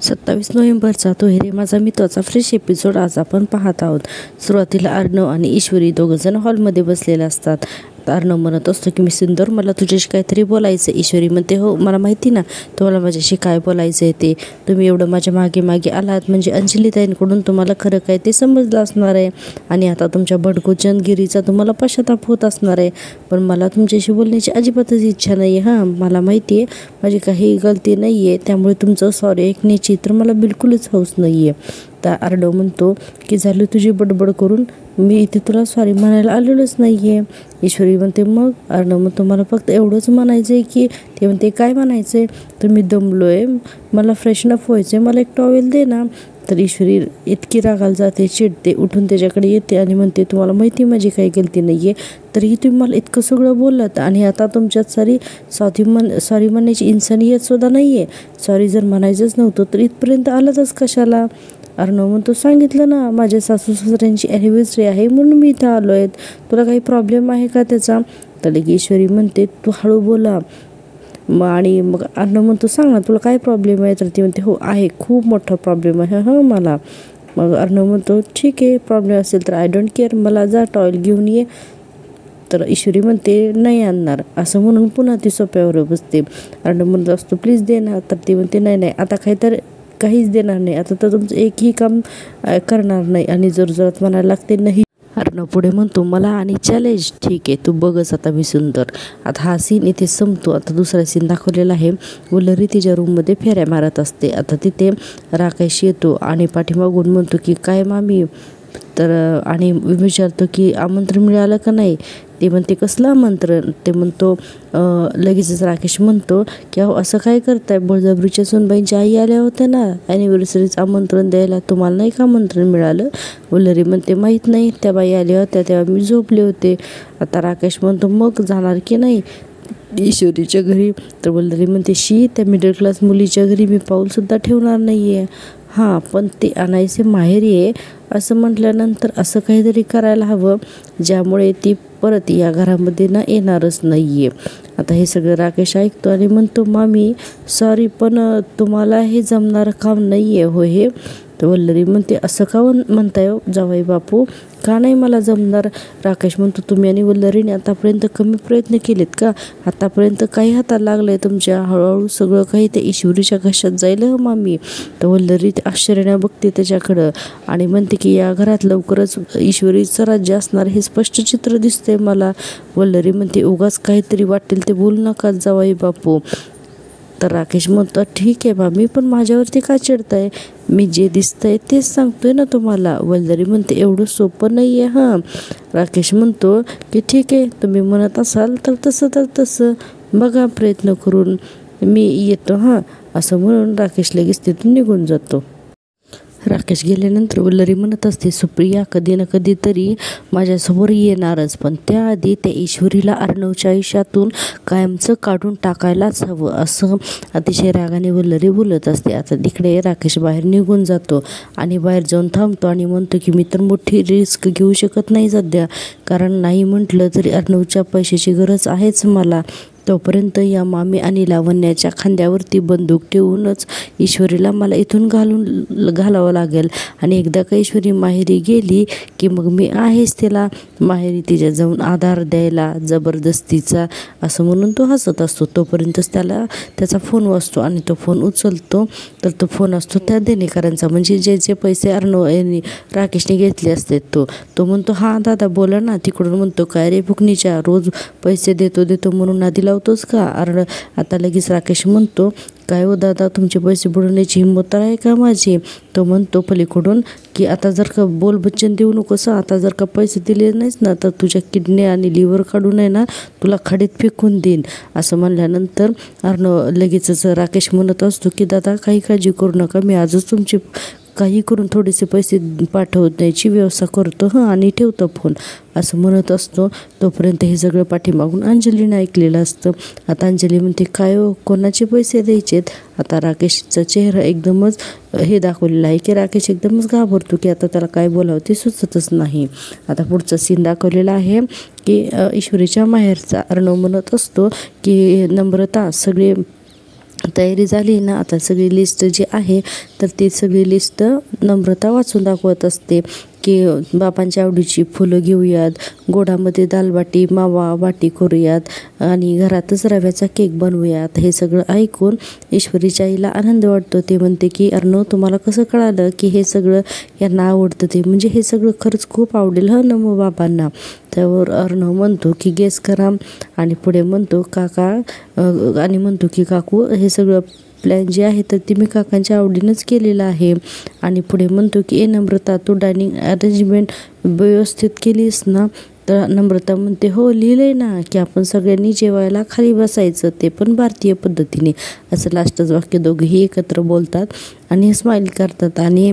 27 नोव्हेंबरचा तो रे माझा मित्राचा फ्रेश एपिसोड आज आपण पाहत आहोत. सुरुवातीला अर्णव आणि ईश्वरी दोघंजण हॉलमध्ये बसलेले असतात. अर्णव म्हणत असतो की मी सुंदर, मला तुझ्याशी काहीतरी बोलायचं. ईश्वरी म्हणते हो मला माहिती ना तुम्हाला माझ्याशी काय बोलायचं आहे ते. तुम्ही एवढं माझ्या मागे मागे आलात म्हणजे अंजलीताईंकडून तुम्हाला खरं काय ते समजलं असणार आहे आणि आता तुमच्या भडकू चंदगिरीचा तुम्हाला पश्चाताप होत असणार आहे. पण मला तुमच्याशी बोलण्याची अजिबातच इच्छा नाही आहे. हां, मला माहिती आहे माझी काही गलती नाही आहे, त्यामुळे तुमचं सॉरी ऐकण्याची तर मला बिलकुलच हौस नाही आहे. तर अर्णव म्हणतो की झालं तुझी बडबड करून, मी इथे तुला सॉरी म्हणायला आलेलोच नाही आहे. ईश्वरी म्हणते मग? अर्णव म्हणतो मला फक्त एवढंच म्हणायचं आहे की. ते म्हणते काय म्हणायचं आहे? तर मी दमलो आहे, मला फ्रेशनअप व्हायचं आहे, मला एक टॉवेल दे ना. तर ईश्वरी इतकी रागाला जाते, चिडते, उठून त्याच्याकडे येते आणि म्हणते तुम्हाला माहिती माझी काही गलती नाही आहे, तरीही तुम्ही मला इतकं सगळं बोललात आणि आता तुमच्यात सॉरी म्हणण्याची इन्सानियत सुद्धा नाही आहे. सॉरी जर म्हणायचंच नव्हतं तर इथपर्यंत आलातच कशाला? अर्णव म्हणतो सांगितलं ना माझ्या सासू सासऱ्यांची ॲनिव्हर्सरी आहे म्हणून मी इथं आलो आहे, तुला काही प्रॉब्लेम आहे का त्याचा? तर ईश्वरी म्हणते तू हळू बोला. आणि मग अर्णव म्हणतो सांग ना तुला काय प्रॉब्लेम आहे? तर ती म्हणते हो आहे, खूप मोठा प्रॉब्लेम आहे हां मला. मग अर्णव म्हणतो ठीक आहे, प्रॉब्लेम असेल तर आय डोंट केअर, मला जा टॉयल घेऊन ये. तर ईश्वरी म्हणते नाही आणणार असं म्हणून पुन्हा ती सोप्यावर बसते. अर्णव म्हणत असतो प्लीज दे ना. तर ती म्हणते नाही नाही आता काहीच देणार नाही, आता तर तुमचं एकही काम करणार नाही आणि जरूरत म्हणायला लागते नाही. अर्णव पुढे म्हणतो मला आणि चॅलेंज ठीक आहे तू बघच आता मी सुंदर. आता हा सीन इथे संपतो. आता दुसरा सीन दाखवलेला आहे. वल्लरी तिच्या रूममध्ये फेऱ्या मारत असते. आता तिथे राकेश येतो आणि पाठीमागून म्हणतो की काय मामी? तर आणि विचारतो की आमंत्रण मिळालं का नाही? ते म्हणते कसलं आमंत्रण? ते म्हणतो लगेचच राकेश म्हणतो की अहो असं काय करताय, बळजबरीच्या सुनबाईंच्या आई आल्या होत्या ना ॲनिव्हर्सरीचं आमंत्रण द्यायला, तुम्हाला नाही का आमंत्रण मिळालं? वल्लरी म्हणते माहीत नाही, त्या बाई आल्या होत्या तेव्हा मी झोपले होते. आता राकेश म्हणतो मग जाणार की नाही ईश्वरीच्या घरी? तर वल्लरी म्हणते शी, त्या मिडल क्लास मुलीच्या घरी मी पाऊलसुद्धा ठेवणार नाही आहे. हां पण ते आणायचे माहेरी आहे असं म्हटल्यानंतर असं काहीतरी करायला हवं ज्यामुळे ती परत या घरामध्ये येणारच नाही आहे. आता हे सगळं राकेश ऐकतो आणि म्हणतो मामी सॉरी पण तुम्हाला हे जमणारं काम नाही आहे हो हे? तर वल्लरी म्हणते असं का म्हणताय हो जावई बापू, का नाही मला जमणार? राकेश म्हणतो तुम्ही आणि वल्लरीने आतापर्यंत कमी प्रयत्न केलेत का? आतापर्यंत काही हाताला लागलं आहे तुमच्या, हळूहळू सगळं काही ते ईश्वरीच्या घशात जाईल हो मामी. तर वल्लरी आश्चर्याने बघते त्याच्याकडं आणि म्हणते की या घरात लवकरच ईश्वरीचं राज्य असणार हे स्पष्ट चित्र दिसतंय मला. वल्लरी म्हणते उगाच काहीतरी वाटेल ते बोलू नका जावई बापू. तर राकेश म्हणतो ठीक आहे मामी पण माझ्यावरती का चिडताय, मी जे दिसतंय तेच सांगतोय ना तुम्हाला. वल्लरी म्हणते एवढं सोपं नाही आहे हां. राकेश म्हणतो की ठीक आहे तुम्ही म्हणत असाल तर तसं बघा प्रयत्न करून, मी येतो हां. असं म्हणून राकेश लगेच तिथून निघून जातो. राकेश गेल्यानंतर वल्लरी म्हणत असते सुप्रिया कधी ना कधी तरी माझ्यासमोर येणारच, पण त्याआधी त्या ईश्वरीला अर्णवच्या आयुष्यातून कायमचं काढून टाकायलाच हवं असं अतिशय रागाने वल्लरी बोलत असते. आता तिकडे राकेश बाहेर निघून जातो आणि बाहेर जाऊन थांबतो आणि म्हणतो की मी तर मोठी रिस्क घेऊ शकत नाही सध्या, कारण नाही म्हटलं तरी अर्णवच्या पैशाची गरज आहेच मला. तोपर्यंत या मामी आणि लावण्याच्या खांद्यावरती बंदूक ठेवूनच ईश्वरीला मला इथून घालावं लागेल आणि एकदा का ईश्वरी माहेरी गेली की मग मी आहेच तिला माहेरी तिच्या जाऊन आधार द्यायला जबरदस्तीचा. असं म्हणून तो हसत असतो. तोपर्यंतच त्याचा फोन वाजतो आणि तो फोन उचलतो. तर तो फोन असतो त्या देणेकरांचा, म्हणजे जे पैसे अर्णव यांनी राकेशने घेतले असते तो म्हणतो हां दादा बोला ना. तिकडून म्हणतो काय रे फुकणीच्या, रोज पैसे देतो म्हणून आधी लावतोस का? आता लगेच राकेश म्हणतो काय हो दादा तुमचे पैसे बुडवण्याची हिंमत तर आहे का माझी? तो म्हणतो पलीकडून की आता जर का बोल बच्चन देऊ नकोस, आता जर का पैसे दिले नाहीस ना तर तुझ्या किडनी आणि लिव्हर काढून आहे ना तुला खडीत फेकून देईन. असं म्हणल्यानंतर अर्णव लगेचच राकेश म्हणत असतो की दादा काही काळजी करू नका, मी आजच तुमचे काही करून थोडेसे पैसे पाठवण्याची व्यवस्था करतो हां आणि ठेवतो फोन. असं म्हणत असतो. तोपर्यंत हे सगळं पाठीमागून अंजलीनं ऐकलेलं असतं. आता अंजली म्हणते काय हो कोणाचे पैसे द्यायचेत? आता राकेशचा चेहरा एकदमच हे दाखवलेला आहे की राकेश एकदमच घाबरतो की आता त्याला काय बोलावं ते सुचतच नाही. आता पुढचा सीन दाखवलेला आहे की ईश्वरीच्या माहेरचा. अर्णव म्हणत असतो की नम्रता सगळे तयारी झाली ना, आता सगळी लिस्ट जी आहे तर ती सगळी लिस्ट नम्रता वाचून दाखवत असते की बाबांच्या आवडीची फुलं घेऊयात, गोडामध्ये दालबाटी मावा बाटी करूयात आणि घरातच रव्याचा केक बनवूयात. हे सगळं ऐकून ईश्वरीच्या आईला आनंद वाटतो. ते म्हणते की अर्णव, तुम्हाला कसं कळालं की हे सगळं यांना आवडतं? ते म्हणजे हे सगळं खरंच खूप आवडेल हं ना मग बाबांना. त्यावर अर्णव म्हणतो की गेस करा आणि पुढे म्हणतो काका आणि म्हणतो की काकू हे सगळं प्लॅन जे आहे तर ती मी काकांच्या आवडीनंच केलेलं आहे. आणि पुढे म्हणतो की नम्रता, तू डायनिंग अरेंजमेंट व्यवस्थित केलीस ना? तर नम्रता म्हणते हो, लिहिलंय ना की आपण सगळ्यांनी जेवायला खाली बसायचं, ते पण भारतीय पद्धतीने. असं लास्टच वाक्य दोघेही एकत्र बोलतात आणि स्माईल करतात. आणि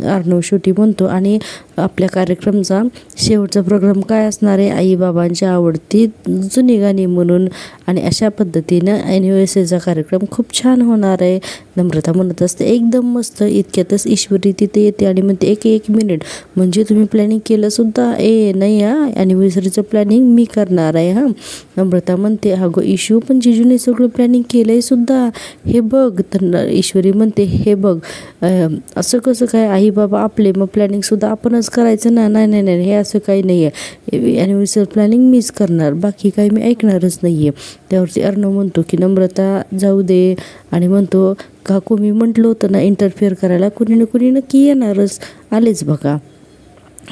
अर्णव शेवटी म्हणतो आणि आपल्या कार्यक्रमचा शेवटचा प्रोग्राम काय असणार आहे? आई बाबांच्या आवडती जुनी गाणी म्हणून. आणि अशा पद्धतीनं ॲनिव्हर्सरीचा कार्यक्रम खूप छान होणार आहे. नम्रता म्हणत असते एकदम मस्त. इतक्यातच ईश्वरी तिथे येते आणि म्हणते एक मिनिट, म्हणजे तुम्ही प्लॅनिंग केलं सुद्धा? नाही हां, ॲनिव्हर्सरीचं प्लॅनिंग मी करणार आहे हां. नम्रता म्हणते अगं इशू, पण जिजूने सगळं प्लॅनिंग केलं आहे सुद्धा, हे बघ. तर ईश्वरी म्हणते हे बघ, असं कसं काय? आई बाबा आपले, मग प्लॅनिंगसुद्धा आपणच करायचं ना? नाही हे असं काही नाही आहे, ॲनिव्हर्सरी प्लॅनिंग मीच करणार, बाकी काही मी ऐकणारच नाही आहे. त्यावरती अर्णव म्हणतो की नम्रता जाऊ दे आणि म्हणतो काकू मी म्हटलं होतं ना इंटरफेअर करायला, कुणी ना कुणी नक्की येणारच, आलेच बघा.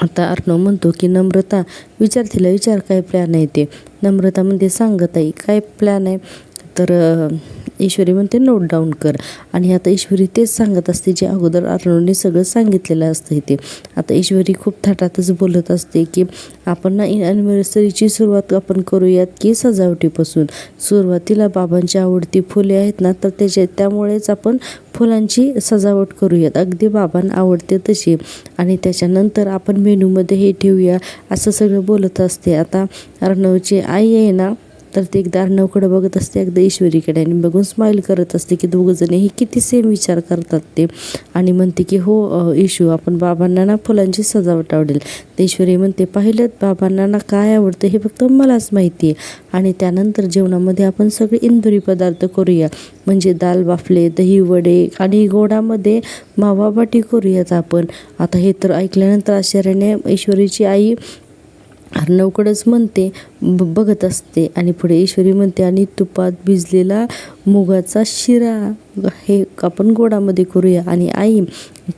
आता अर्णव म्हणतो की नम्रता विचार काय प्लॅन आहे ते. नम्रता म्हणते सांगत आई काय प्लॅन आहे? तर ईश्वरी म्हणते नोट डाऊन कर. आणि आता ईश्वरी तेच सांगत असते जे अगोदर अर्णवने सगळं सांगितलेलं असतं ते. आता ईश्वरी खूप थाटातच बोलत असते की आपण ना ॲनिव्हर्सरीची सुरुवात आपण करूयात की सजावटीपासून. सुरुवातीला बाबांची आवडती फुले आहेत ना, तर त्यामुळेच आपण फुलांची सजावट करूयात, अगदी बाबांना आवडते तशी. आणि त्याच्यानंतर आपण मेनूमध्ये हे ठेवूया, असं सगळं बोलत असते. आता अर्णवची आई आहे ना, तर ते एकदा अर्णवकडे बघत असते, एकदा ईश्वरीकडे, आणि बघून स्माईल करत असते की दोघंजणही किती सेम विचार करतात ते. आणि म्हणते की हो इशू, आपण बाबांना ना फुलांची सजावट आवडेल. तर ईश्वरी म्हणते पाहिलं, बाबांना ना काय आवडतं हे फक्त मलाच माहिती आहे. आणि त्यानंतर जेवणामध्ये आपण सगळे इंदुरी पदार्थ करूया, म्हणजे दाल बाफले, दही वडे आणि गोडामध्ये मावा बाटी करूयात आपण. आता हे तर ऐकल्यानंतर आश्चर्याने ईश्वरीची आई अर्णवकडेच म्हणते, बघत असते. आणि पुढे ईश्वरी म्हणते आणि तुपात भिजलेला मुगाचा शिरा हे आपण गोडामध्ये करूया. आणि आई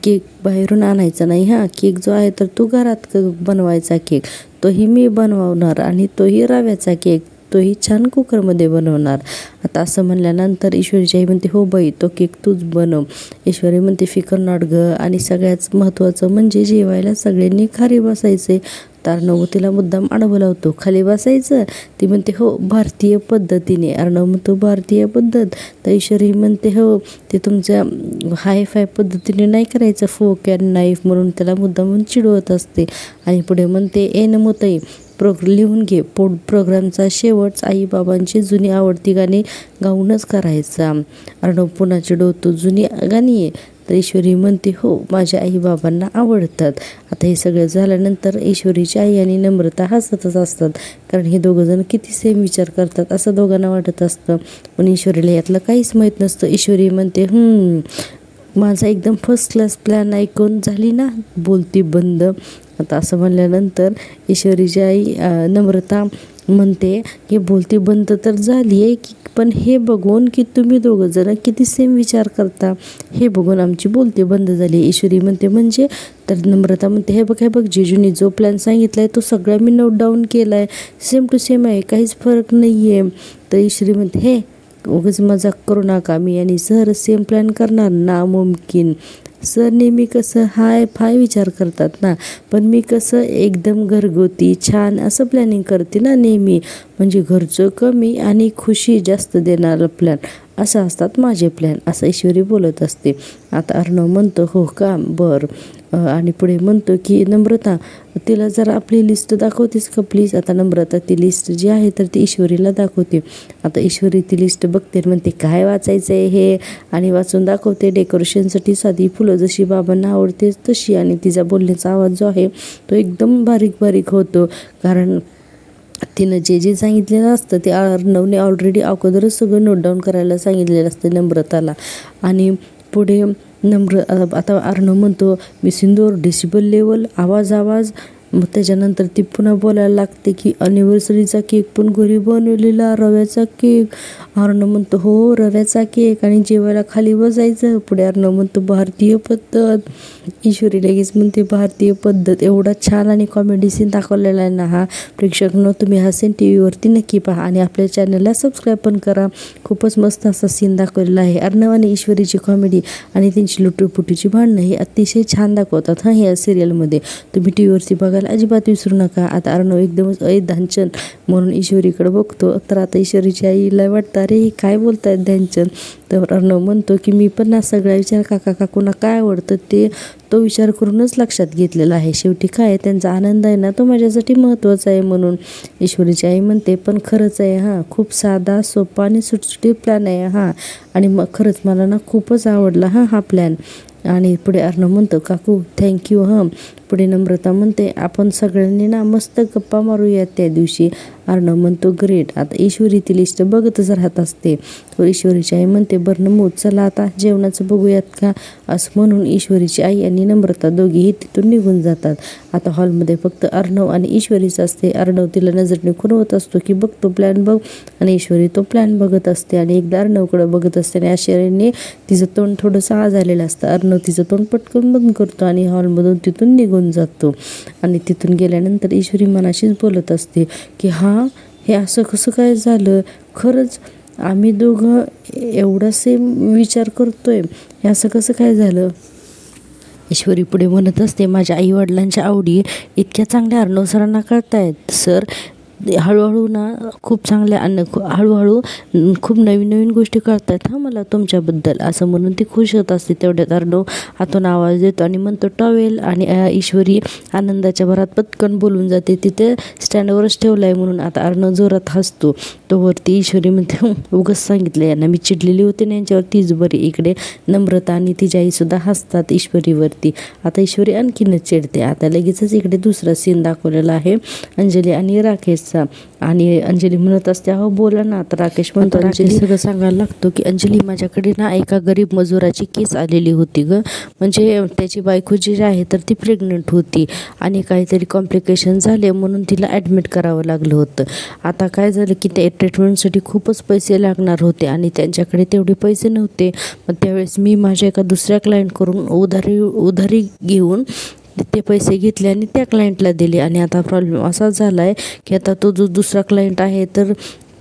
केक बाहेरून आणायचा नाही हां, केक जो आहे तर तू घरात बनवायचा केक, तोही मी बनवणार, आणि तोही रव्याचा केक, तोही छान कुकरमध्ये बनवणार. आता असं म्हणल्यानंतर ईश्वरीची आई म्हणते हो बाई, तो केक तूच बनव. ईश्वरी म्हणते फिकर नॉट गं, आणि सगळ्यात महत्त्वाचं म्हणजे जेवायला सगळ्यांनी खाली बसायचे. अर्णव तिला मुद्दाम आडवं लावतो, खाली बसायचं? ती म्हणते हो, भारतीय पद्धतीने. अर्णव म्हणतो भारतीय पद्धत? तर ईश्वरी म्हणते हो, ते तुमच्या हायफाय पद्धतीने नाही करायचं, फोक अँड नाईफ, म्हणून त्याला मुद्दाम चिडवत असते. आणि पुढे म्हणते नमोताई, लिहून घे, प्रोग्रामचा शेवट आईबाबांची जुनी आवडती गाणी गाऊनच करायचा. अर्णव पुन्हा चिडवतो, जुनी गाणी आहे? तर ईश्वरी म्हणते हो, माझ्या आईबाबांना आवडतात. आता हे सगळं झाल्यानंतर ईश्वरीची आई आणि नम्रता हसतच असतात, कारण हे दोघंजण किती सेम विचार करतात असं दोघांना वाटत असतं. पण ईश्वरीला यातलं काहीच माहीत नसतं. ईश्वरी म्हणते माझा एकदम फर्स्ट क्लास प्लॅन ऐकून झाली ना बोलती बंद. आता असं म्हणल्यानंतर ईश्वरीची आई नम्रता म्हणते की बोलती बंद तर झाली आहे की, पण हे बघून की तुम्ही दोघंजण किती सेम विचार करता हे बघून आमची बोलती बंद झाली. ईश्वरी म्हणते म्हणजे? तर नम्रता म्हणते हे बघ जिजूनी जो प्लॅन सांगितला आहे तो सगळा मी नोट डाऊन केला आहे, सेम टू सेम आहे, काहीच फरक नाही आहे. तर ईश्वरी म्हणते हे उगाच मजाक करू नका, मी आणि सर सेम प्लॅन करणार नामुमकिन. सर नेहमी कसं हाय फाय विचार करतात ना, पण मी कसं एकदम घरगुती छान असं प्लॅनिंग करते ना नेहमी, म्हणजे घरचं कमी आणि खुशी जास्त देणारा प्लॅन, असं असतात माझे प्लॅन, असं ईश्वरी बोलत असते. आता अर्णव म्हणतो हो का, बरं. आणि पुढे म्हणतो की नम्रता, तिला जरा आपली लिस्ट दाखवतेस का प्लीज? आता नम्रता ती लिस्ट जी आहे तर ती ईश्वरीला दाखवते. आता ईश्वरी ती लिस्ट बघते, म्हणते काय वाचायचं आहे हे, आणि वाचून दाखवते. डेकोरेशनसाठी साधी फुलं जशी बाबांना आवडते तशी, आणि तिचा बोलण्याचा आवाज जो आहे तो एकदम बारीक बारीक होतो, कारण तिनं जे जे सांगितलेलं असतं ते अर्णवने ऑलरेडी अगोदरच सगळं नोट डाऊन करायला सांगितलेलं असतं नम्रताला. आणि पुढे आता अर्णव म्हणतो मी सिंदूर डेसिबल लेवल आवाज. मग त्याच्यानंतर ती पुन्हा बोलायला लागते की ॲनिव्हर्सरीचा केक पण घरी बनवलेला, रव्याचा केक. अर्णव म्हणतो हो रव्याचा केक, आणि जेवायला खाली बसायचं. पुढे अर्णव म्हणतो भारतीय पद्धत. ईश्वरी लगेच म्हणते भारतीय पद्धत. एवढा छान आणि कॉमेडी सीन दाखवलेला आहे ना हा. प्रेक्षकांनो तुम्ही हा सीन TV वरती नक्की पहा आणि आपल्या चॅनलला सबस्क्राईब पण करा. खूपच मस्त असा सीन दाखवलेला आहे. अर्णव आणि ईश्वरीची कॉमेडी आणि त्यांची लुटूपुटीची भांडणं ही अतिशय छान दाखवतात हां या सिरियलमध्ये. तुम्ही TV वरती बघायला अजिबात विसरू नका. आता अर्णव एकदमच ध्यानचंद म्हणून ईश्वरीकडे बघतो. तर आता ईश्वरीची आईला वाटतं अरे हे काय बोलतायत ध्यानचंद. तर अर्णव म्हणतो की मी पण ना सगळा विचार काकांना काय आवडतं ते तो विचार करूनच लक्षात घेतलेला आहे. शेवटी काय त्यांचा आनंद आहे ना तो माझ्यासाठी महत्त्वाचा आहे म्हणून. ईश्वरीची आई म्हणते पण खरंच आहे हां, खूप साधा सोपा आणि सुटसुटीत प्लॅन आहे हां, आणि मग खरंच मला ना खूपच आवडला हां हा प्लॅन. आणि पुढे अर्णव म्हणतो काकू थँक्यू हां. पुढे नम्रता म्हणते आपण सगळ्यांनी ना मस्त गप्पा मारूयात त्या दिवशी. अर्णव म्हणतो ग्रेट. आता ईश्वरी ती लिस्ट बघतच राहत असते. तर ईश्वरीची आई म्हणते बरं नमूद चला आता जेवणाचं बघूयात का, असं म्हणून ईश्वरीची आई आणि नम्रता दोघीही तिथून निघून जातात. आता हॉलमध्ये फक्त अर्णव आणि ईश्वरीच असते. अर्णव तिला नजरेने खुणवत असतो की बघ तो प्लॅन बघ, आणि ईश्वरी तो प्लॅन बघत असते आणि एकदा अर्णवकडे बघत असते आणि आश्चर्याने तिचं तोंड थोडंसं आझालेलं असतं. अर्णव तिचं तोंड पटकन बंद करतो आणि हॉलमधून तिथून निघून जातो. आणि तिथून गेल्यानंतर ईश्वरी मनाशीच बोलत असते की हां हे असं कसं काय झालं, खरंच आम्ही दोघं एवढा सेम विचार करतोय, हे असं कसं काय झालं. ईश्वरी पुढे म्हणत असते माझ्या आईवडिलांच्या आवडी इतक्या चांगल्या अर्णव सरांना कळतायत सर. हळूहळू ना खूप चांगल्या हळूहळू खूप नवीन गोष्टी कळतात हां मला तुमच्याबद्दल, असं म्हणून ती खुश होत असते. तेवढ्यात अर्णव हातून आवाज देतो आणि म्हणतो टॉवेल, आणि ईश्वरी आनंदाच्या भरात पटकन बोलून जाते तिथे स्टँडवरच ठेवला आहे म्हणून. आता अर्णव जोरात हसतो. तो वरती ईश्वरी म्हणते उगाच सांगितलं यांना, मी चिडलेली होते ना यांच्यावर तीच बरी. इकडे नम्रता आणि तिची आईसुद्धा हसतात ईश्वरीवरती. आता ईश्वरी आणखीनच चिडते. आता लगेचच इकडे दुसरा सीन दाखवलेला आहे अंजली आणि राकेश. आणि अंजली म्हणत असते अहो बोला ना. तर राकेश म्हणतो अंजली सगळं सांगायला लागतो की अंजली माझ्याकडे ना एका गरीब मजुराची केस आलेली होती ग, म्हणजे त्याची बायको जी आहे तर ती प्रेग्नंट होती आणि काहीतरी कॉम्प्लिकेशन झाले म्हणून तिला ॲडमिट करावं लागलं होतं. आता काय झालं की त्या ट्रीटमेंटसाठी खूपच पैसे लागणार होते आणि त्यांच्याकडे तेवढे पैसे नव्हते. मग त्यावेळेस मी माझ्या एका दुसऱ्या क्लायंटकडून उधारी घेऊन ते पैसे घेतले आणि त्या क्लायंटला दिले. आणि आता प्रॉब्लेम असा झाला आहे की आता तो जो दुसरा क्लायंट आहे तर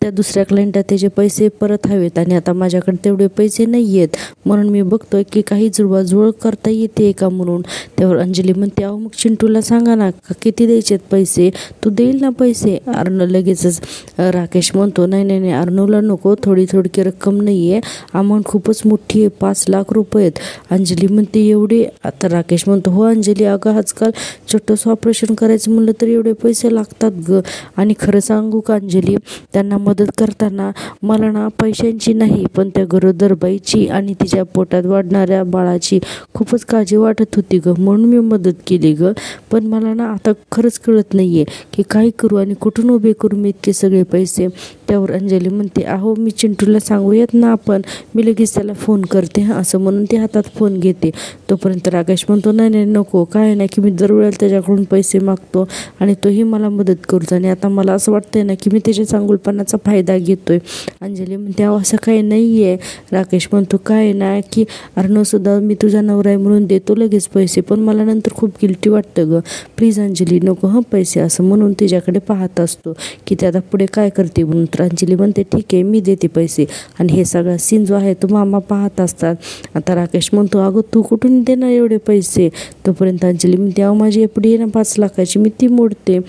त्या दुसऱ्या क्लायंटला त्याचे पैसे परत हवेत आणि आता माझ्याकडे तेवढे पैसे नाही आहेत, म्हणून मी बघतोय की काही जुळवाजुळव करता येते का म्हणून. त्यावर अंजली म्हणते अहो मग चिंटूला सांगा ना किती द्यायचे पैसे, तू देईल ना पैसे. अर्णव लगेचच राकेश म्हणतो नाही अर्णवला नको, थोडी रक्कम नाही आहे, अमाऊंट खूपच मोठी आहे, 5 लाख रुपये आहेत. अंजली म्हणते एवढे. आता राकेश म्हणतो हो अंजली अगं आजकाल छोटंसं ऑपरेशन करायचं म्हणलं तर एवढे पैसे लागतात ग. आणि खरं सांगू का अंजली, त्यांना मदत करताना मला ना पैशांची नाही पण त्या गरोदर बाईची आणि तिच्या पोटात वाढणाऱ्या बाळाची खूपच काळजी वाटत होती ग, म्हणून मी मदत केली ग. पण मला ना आता खरंच कळत नाही आहे की काय करू आणि कुठून उभे करू मी इतके सगळे पैसे. त्यावर अंजली म्हणते अहो मी चिंटूला सांगूयात ना आपण, मी लगेच त्याला फोन करते हां, असं म्हणून ते हातात फोन घेते. तोपर्यंत राकेश म्हणतो नाही नको, काय नाही की मी दरवेळेला त्याच्याकडून पैसे मागतो आणि तोही मला मदत करतो आणि आता मला असं वाटतंय ना की मी त्याच्या चांगुलपणाचा फायदा घेतोय. अंजली म्हणते अहो असं काही नाही आहे. राकेश म्हणतो काय ना की अर्णवसुद्धा मी तुझा नवरा आहे म्हणून देतो लगेच पैसे, पण मला नंतर खूप गिल्टी वाटतं ग, प्लीज अंजली नको हं पैसे, असं म्हणून तिच्याकडे पाहत असतो की ते आता पुढे काय करते म्हणून. तर अंजली म्हणते ठीक आहे मी देते पैसे. आणि हे सगळा सीन जो आहे तो मामा पाहत असतात. आता राकेश म्हणतो अगं तू कुठून देणार एवढे पैसे. तोपर्यंत अंजली म्हणते अहो माझी एफडी आहे ना 5 लाखाची, मी ती मोडते.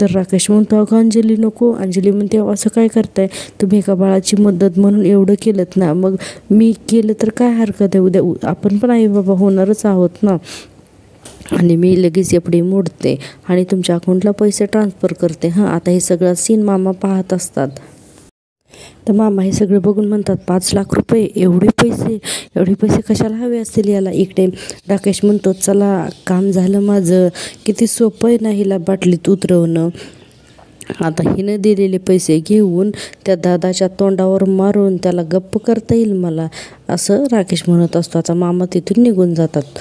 तर राकेश म्हणतो अगं अंजली नको. अंजली म्हणते असं काय करताय तुम्ही, एका बाळाची मदत म्हणून एवढं केलं ना, मग मी केलं तर काय हरकत आहे, उद्या आपण पण आई बाबा होणारच आहोत ना. आणि मी लगेच एफडी मोडते आणि तुमच्या अकाउंटला पैसे ट्रान्सफर करते हां. आता हे सगळं सीन मामा पाहत असतात. तर मामा हे सगळं बघून म्हणतात 5 लाख रुपये, एवढे पैसे कशाला हवे असतील याला. इकडे राकेश म्हणतो चला काम झालं माझं, किती सोपं आहे ना हिला बाटलीत उतरवणं. आता हिनं दिलेले पैसे घेऊन त्या दादाच्या तोंडावर मारून त्याला गप्प करता येईल मला, असं राकेश म्हणत असतो. आता मामा तिथून निघून जातात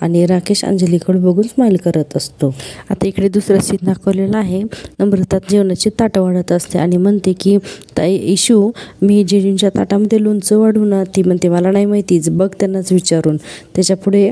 आणि राकेश अंजलीकडे बघून स्माईल करत असतो. आता इकडे दुसरा सीन दाखवलेला आहे. नम्रता जेवणाची ताटं वाढत असते आणि म्हणते की ताई इशू, मी जेजूंच्या ताटामध्ये लोणचं वाढू ना? ती म्हणते मला नाही माहितीच, बघ त्यांनाच विचारून. त्याच्यापुढे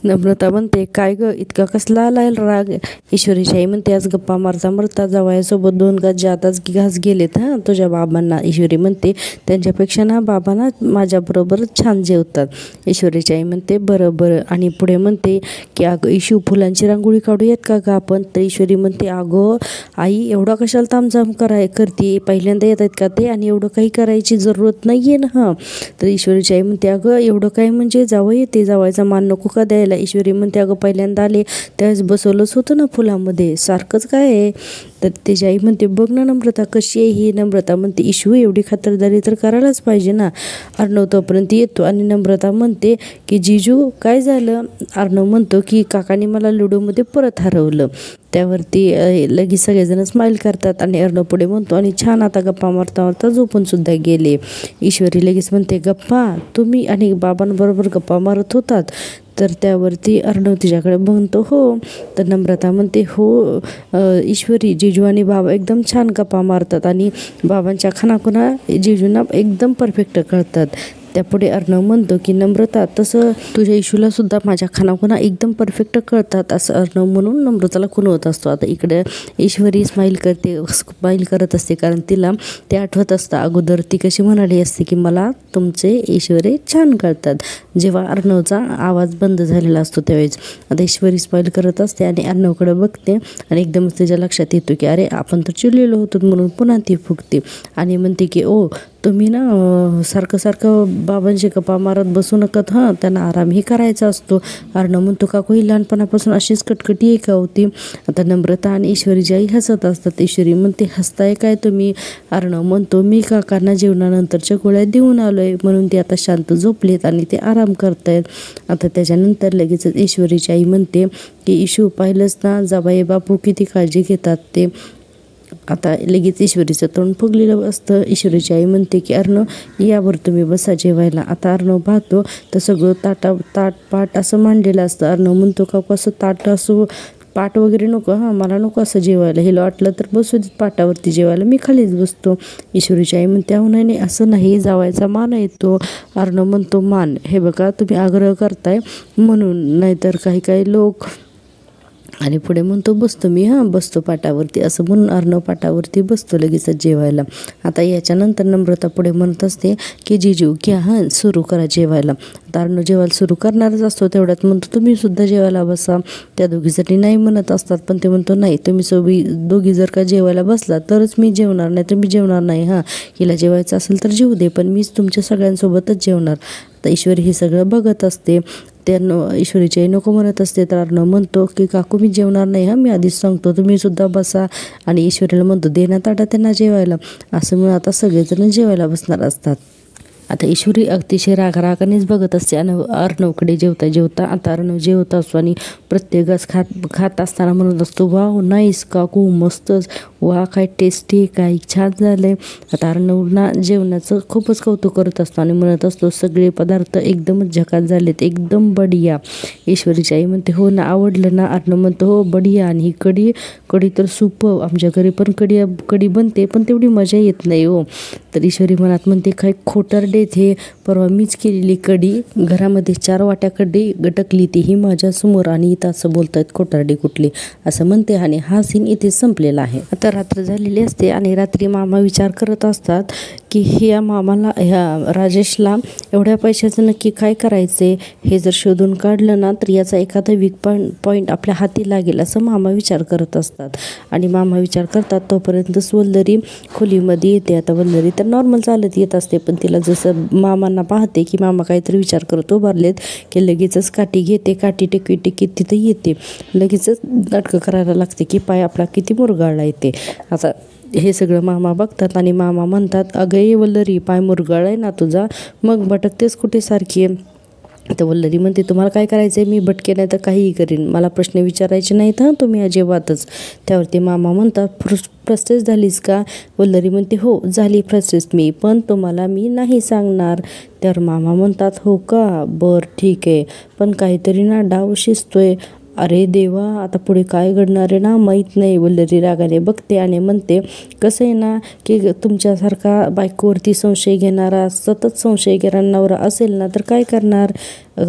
नम्रता म्हणते काय ग इतका कसला आलाय राग? ईश्वरीची आई म्हणते आज गप्पा मारता मारता जावयासोबत 2 घास घास गेलेत हां तुझ्या बाबांना. ईश्वरी म्हणते त्यांच्यापेक्षा ना बाबा ना माझ्याबरोबरच छान जेवतात. ईश्वरीची आई म्हणते बरं बरं. आणि पुढे म्हणते की अगं इशू फुलांची रांगोळी काढूयात का ग आपण? तर ईश्वरी म्हणते अगं आई एवढा कशाला तामझाम करते, पहिल्यांदा येत आहेत का ते, आणि एवढं काही करायची जरूरत नाही आहे ना. हां तर ईश्वरीची आई म्हणते अगं एवढं काय म्हणजे जावं येते, जावायचा मान नको का द्यायला? ईश्वरी म्हणते अगं पहिल्यांदा आले त्यावेळेस बसवलंच होतं ना फुलामध्ये, सारखंच काय आहे? तर त्याची आई म्हणते बघ ना नम्रता कशी आहे ही. नम्रता म्हणते इशू एवढी खातरदारी तर करायलाच पाहिजे ना. अर्णव तोपर्यंत येतो आणि नम्रता म्हणते की जिजू काय झालं? अर्णव म्हणतो की काकाने मला लुडोमध्ये परत हरवलं. त्यावरती लगेच सगळेजण स्माईल करतात आणि अर्णव पुढे म्हणतो आणि छान आता गप्पा मारता मारता झोपून सुद्धा गेले. ईश्वरी लगेच म्हणते गप्पा तुम्ही आणि बाबांबरोबर गप्पा मारत होतात? तर त्यावरती अर्णव तिच्याकडे म्हणतो हो. तर नम्रता म्हणते हो ईश्वरी, जिजू आणि बाबा एकदम छान गप्पा मारतात आणि बाबांच्या खानाखुणा जिजूंना एकदम परफेक्ट कळतात. त्यापुढे अर्णव म्हणतो की नम्रता तसं तुझ्या इशूला सुद्धा माझ्या खानाखुणा एकदम परफेक्ट कळतात, असं अर्णव म्हणून नम्रताला खुणवत असतो. आता इकडे ईश्वरी स्माईल करत असते कारण तिला ते आठवत असतं अगोदर ती कशी म्हणाली असते की मला तुमचे ईश्वरी छान कळतात, जेव्हा अर्णवचा आवाज बंद झालेला असतो त्यावेळेस. आता ईश्वरी स्माईल करत असते आणि अर्णवकडे बघते आणि एकदमच तिच्या लक्षात येतो की अरे आपण तर चिडलेलो होतो, म्हणून पुन्हा ती फुगते आणि म्हणते की ओ तुम्ही ना सारखं बाबांची गप्पा मारत बसू नकत, हां त्यांना आरामही करायचा असतो. अर्णव म्हणतो काकू ही लहानपणापासून अशीच कटकटी आहे का होती? आता नम्रता आणि ईश्वरीची आई हसत असतात. ईश्वरी म्हणते हसताय काय तुम्ही? अर्णव म्हणतो मी काकांना जेवणानंतरच्या गोळ्या देऊन आलोय, म्हणून ते आता शांत झोपलेत आणि ते आराम करतायत. आता त्याच्यानंतर लगेच ईश्वरीची आई म्हणते की इशू पाहिलंच ना जाबाई बापू किती काळजी घेतात ते. आता लगेच ईश्वरीचं तोंड फुगलेलं असतं. ईश्वरीची आई म्हणते की अर्णव यावर तुम्ही बसा जेवायला. आता अर्णव पाहतो तर सगळं ताट असं मांडलेलं असतं. अर्णव म्हणतो का असं ताट असं पाट वगैरे नको, हां मला नको असं जेवायला, हिला वाटलं तर बसू देत पाटावरती जेवायला, मी खालीच बसतो. ईश्वरीची आई म्हणते अहो नाही असं नाही, जावायचा मान आहे तो. अर्णव म्हणतो मान हे बघा तुम्ही आग्रह करताय म्हणून, नाहीतर काही लोक. आणि पुढे म्हणतो बसतो मी, हां बसतो पाटावरती, असं म्हणून अर्णव पाटावरती बसतो लगेचच जेवायला. आता याच्यानंतर नम्रता पुढे म्हणत असते की जिजू घ्या हां सुरू करा जेवायला. आता अर्णव जेवायला सुरू करणारच असतो तेवढ्यात म्हणतो तुम्ही सुद्धा जेवायला बसा. त्या दोघीसाठी नाही म्हणत असतात पण ते म्हणतो नाही तुम्ही दोघी जर का जेवायला बसला तरच मी जेवणार, नाही तर मी जेवणार नाही. हां हिला जेवायचं असेल तर जेवू दे पण मीच तुमच्या सगळ्यांसोबतच जेवणार. तर ईश्वरी हे सगळं बघत असते. त्यानं ईश्वरीची आई नको म्हणत असते तर अर्णव म्हणतो की काकू मी जेवणार नाही, हां मी आधीच सांगतो, तुम्ही सुद्धा बसा. आणि ईश्वरीला म्हणतो दे ना ताटा त्यांना जेवायला. असं म्हणून आता सगळेजण जेवायला बसणार असतात. आता ईश्वरी अतिशय रागानेच बघत असते आणि अर्णवकडे जेवता आता अर्णव जेवत असतो आणि प्रत्येक घास खात असताना म्हणत असतो वाव नाईस काकू मस्तच, वा काय टेस्टी, काय छान झालंय. आता अर्णवना जेवणाचं खूपच कौतुक करत असतो आणि म्हणत असतो सगळे पदार्थ एकदमच झकास झालेत, एकदम बढिया. ईश्वरीची आई म्हणते हो ना आवडलं ना? अर्णव म्हणतो हो बढिया. आणि ही कढी तर सुपर, आमच्या घरी पण कढी बनते पण तेवढी मजा येत नाही हो. तर ईश्वरी मनात म्हणते काय खोटारडे हे, परवा मीच केलेली कढी, घरामध्ये 4 वाट्या कढी गटकली तीही माझ्यासमोर आणि इथं असं बोलतायत खोटारडी कुठली, असं म्हणते. आणि हा सीन इथे संपलेला आहे. आता रात्र झालेली असते आणि रात्री मामा विचार करत असतात की ह्या मामाला ह्या राजेशला एवढ्या पैशाचं नक्की काय करायचे, हे जर शोधून काढलं ना तर याचा एखादा वीक पॉईंट आपल्या हाती लागेल असं मामा विचार करत असतात. आणि मामा विचार करतात तोपर्यंत वल्लरी खोलीमध्ये येते. आता वल्लरी तर नॉर्मल चालत येत असते पण तिला जसं मामांना पाहते की मामा काहीतरी विचार करत उभारलेत की लगेचच काठी घेते, काठी टेकीत तिथं येते, लगेचच नाटकं करायला लागते की पाय आपला किती मुरगाळला येते. आता हे सगळं मामा बघतात आणि मामा म्हणतात अगं ये वल्लरी पाय मुरगाळलाय ना तुझा, मग भटकतेच कुठे सारखी. तर वल्लरी म्हणते तुम्हाला काय करायचं आहे, मी भटके नाही तर काहीही करीन, मला प्रश्न विचारायचे नाहीत हां तुम्ही अजिबातच. त्यावरती मामा म्हणतात फ्रस्ट्रेट झालीस का? वल्लरी म्हणते हो झाली फ्रस्ट्रेट मी, पण तुम्हाला मी नाही सांगणार. तर मामा म्हणतात हो का, बरं ठीक आहे, पण काहीतरी ना डाव शिजतोय. अरे देवा, आता पुढे काय घडणार आहे ना माहीत नाही. वल्लरी रागाने बघते आणि म्हणते कसं आहे ना की तुमच्यासारखा बायकोवरती संशय घेणारा, सतत संशय घेणारा नवरा असेल ना तर काय करणार.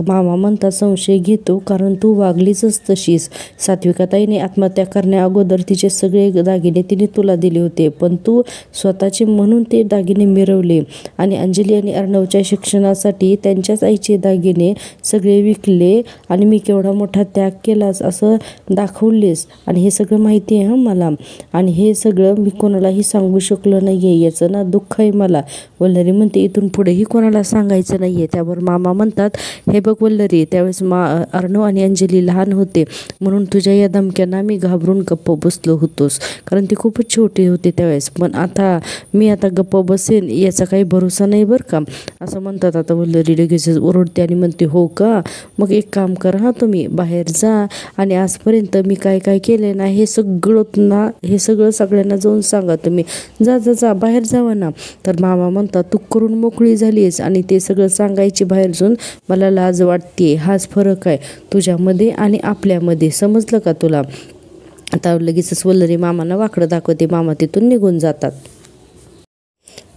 मामा म्हणतात संशय घेतो कारण तू वागलीच तशीच. सात्विकाताईने आत्महत्या करण्या अगोदर तिचे सगळे दागिने तिने तुला दिले होते, पण तू स्वतःचे म्हणून ते दागिने मिरवले आणि अंजली आणि अर्णवच्या शिक्षणासाठी त्यांच्याच आईचे दागिने सगळे विकले आणि मी केवढा मोठा त्याग केलास असं दाखवलेस. आणि हे सगळं माहिती आहे मला, आणि हे सगळं मी कोणालाही सांगू शकलो नाही आहे, याचं ना दुःख आहे मला. वल्लरी म्हणते इथून पुढेही कोणाला सांगायचं नाही आहे. त्यावर मामा म्हणतात हे बघ वल्लरी, त्यावेळेस अर्णव आणि अंजली लहान होते म्हणून तुझ्या या धमक्यांना मी घाबरून गप्प बसलो होतोस, कारण ते खूपच छोटे होते त्यावेळेस, पण आता मी आता गप्प बसेन याचा काही भरोसा नाही बरं का, असं म्हणतात. आता वल्लरी लगेच ओरडते आणि म्हणते हो का, मग एक काम करा हां तुम्ही बाहेर जा आणि आजपर्यंत मी काय काय केले ना हे सगळं सगळ्यांना जाऊन सांगा तुम्ही, जा जा जा बाहेर जावा ना. तर मामा म्हणतात तू करून मोकळी झालीस आणि ते सगळं सांगायची बाहेर जाऊन मला लाज वाटते. हाच फरक आहे तुझ्यामध्ये आणि आपल्यामध्ये, समजलं का तुला. आता लगेचच वल्लरी मामांना वाकडं दाखवते, मामा तिथून निघून जातात.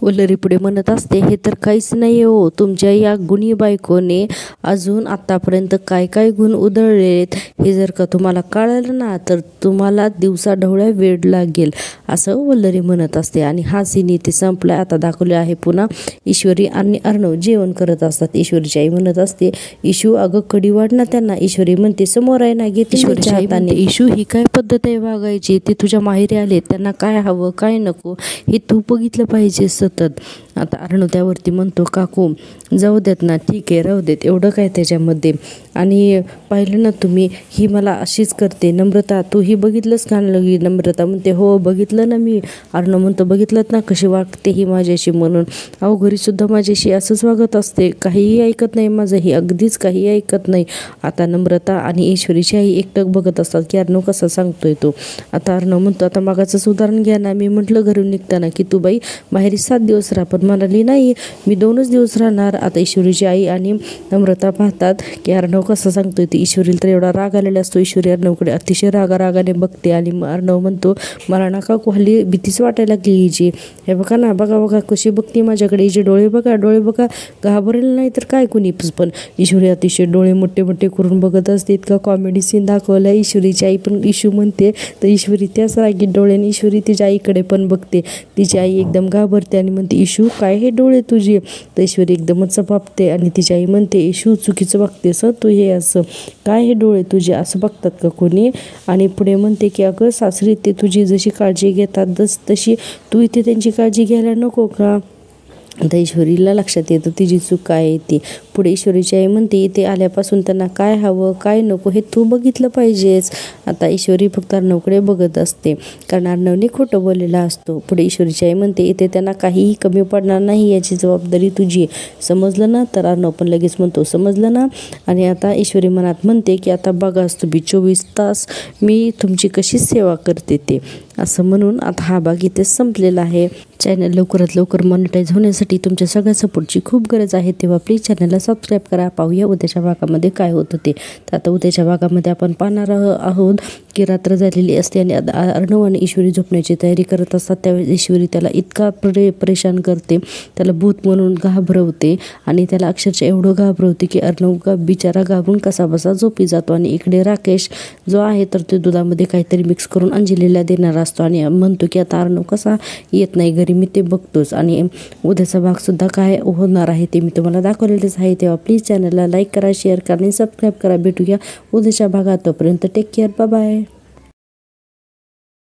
वल्लरी पुढे म्हणत असते हे तर काहीच नाही हो, तुमच्या या गुणी बायकोने अजून आत्तापर्यंत काय काय गुण उधळलेत हे जर का तुम्हाला कळलं ना तर तुम्हाला दिवसाढवळ्या वेळ लागेल, असं वल्लरी म्हणत असते. आणि हा सीन इथे संपला. आता दाखवले आहे पुन्हा ईश्वरी आणि अर्णव जेवण करत असतात. ईश्वरीची आई म्हणत असते इशू अगं कढी वाढ ना त्यांना. ईश्वरी म्हणते समोर आहे ना, घेते ईश्वरीच्या हाताने. इशू ही काय पद्धत आहे वागायची, ते तुझ्या माहेरी आले त्यांना काय हवं काय नको हे तू बघितलं पाहिजे सतत. आता अर्णव त्यावरती म्हणतो काकू जाऊ देत ना, ठीक आहे राहू देत, एवढं काय त्याच्यामध्ये. आणि पाहिलं ना तुम्ही ही मला अशीच करते. नम्रता तू ही बघितलंस का? नम्रता म्हणते हो बघितलं ना मी. अर्णव म्हणतो बघितलं ना कशी वागते ही माझ्याशी म्हणून. अहो घरीसुद्धा माझ्याशी असंच वागत असते, काहीही ऐकत नाही माझं, ही अगदीच काही ऐकत नाही. आता नम्रता आणि ईश्वरीची आई एकटक बघत असतात की अर्णव कसा सांगतोय तो. आता अर्णव म्हणतो आता मागाचंच उदाहरण घ्या ना, मी म्हटलं घरून निघताना की तू बाई माहेरी 7 दिवस राहा, पण म्हणाली नाही मी 2च दिवस राहणार. आता ईश्वरीची आई आणि नम्रता पाहतात की अर्णव कसं सांगतोय ते. ईश्वरीला तर एवढा राग आलेला असतो. ईश्वरी अर्णवकडे अतिशय रागाने बघते आणि अर्णव म्हणतो मला ना काकू हल्ली भीतीच वाटायला लागली हिची. हे बघा ना, बघा कशी बघते माझ्याकडे, हिचे डोळे बघा घाबरेल नाही तर काय कुणी. पण ईश्वरी अतिशय डोळे मोठे करून बघत असते. इतका कॉमेडी सीन दाखवला. ईश्वरीची आई पण इशू म्हणते तर ईश्वरी त्याच रागीत डोळ्याने ईश्वरी तिच्या आईकडे पण बघते. तिची आई एकदम घाबरते आणि म्हणते इशू काय हे डोळे तुझे. तर ईश्वरी एकदमच चपापते आणि तिची आई म्हणते इशू चुकीचं बघतेस तू, हे असं काय हे डोळे तुझे असं बघतात का कोणी. आणि पुढे म्हणते की अगं सासरी ते तुझी जशी काळजी घेतात तशी तू इथे त्यांची काळजी घ्यायला नको का. आता ईश्वरीला लक्षात येतं तिची चूक काय आहे ती. पुढे ईश्वरीची आई म्हणते इथे आल्यापासून त्यांना काय हवं काय नको हे तू बघितलं पाहिजेस. आता ईश्वरी फक्त अर्णवकडे बघत असते कारण अर्णवने खोटं बोललेला असतो. पुढे ईश्वरीची आई म्हणते इथे त्यांना काहीही कमी पडणार नाही याची जबाबदारी तुझी, समजलं ना. तर अर्णव पण लगेच म्हणतो समजलं ना. आणि आता ईश्वरी मनात म्हणते की आता बघाच तुम्ही 24 तास मी तुमची कशी सेवा करते ते, असं म्हणून आता हा भाग इथे संपलेला आहे. चॅनल लवकरात लवकर मॉनिटाईज होण्यासाठी तुमच्या सगळ्या सपोर्टची खूप गरज आहे, तेव्हा प्लीज चॅनलला सबस्क्राईब करा. पाहूया उद्याच्या भागामध्ये काय होतं ते. तर आता उद्याच्या भागामध्ये आपण पाहणार आहोत की रात्र झालेली असते आणि अर्णव आणि ईश्वरी झोपण्याची तयारी करत असतात. त्यावेळेस ईश्वरी त्याला इतका परेशान करते, त्याला भूत म्हणून घाबरवते आणि त्याला अक्षरशः एवढं घाबरवते की अर्णव बिचारा घाबरून कसाबसा झोपी जातो. आणि इकडे राकेश जो आहे तर ते दुधामध्ये काहीतरी मिक्स करून अंजलीला देणार असतो आणि म्हणतो की आता अर्णव कसा येत नाही घरी, मी ते बघतोच. आणि उद्याचा भागसुद्धा काय होणार आहे ते मी तुम्हाला दाखवलेलेच आहे. तेव्हा प्लीज चॅनलला लाईक करा, शेअर करा आणि सबस्क्राईब करा. भेटूया उद्याच्या भागात. तोपर्यंत टेक केअर, बाय बाय.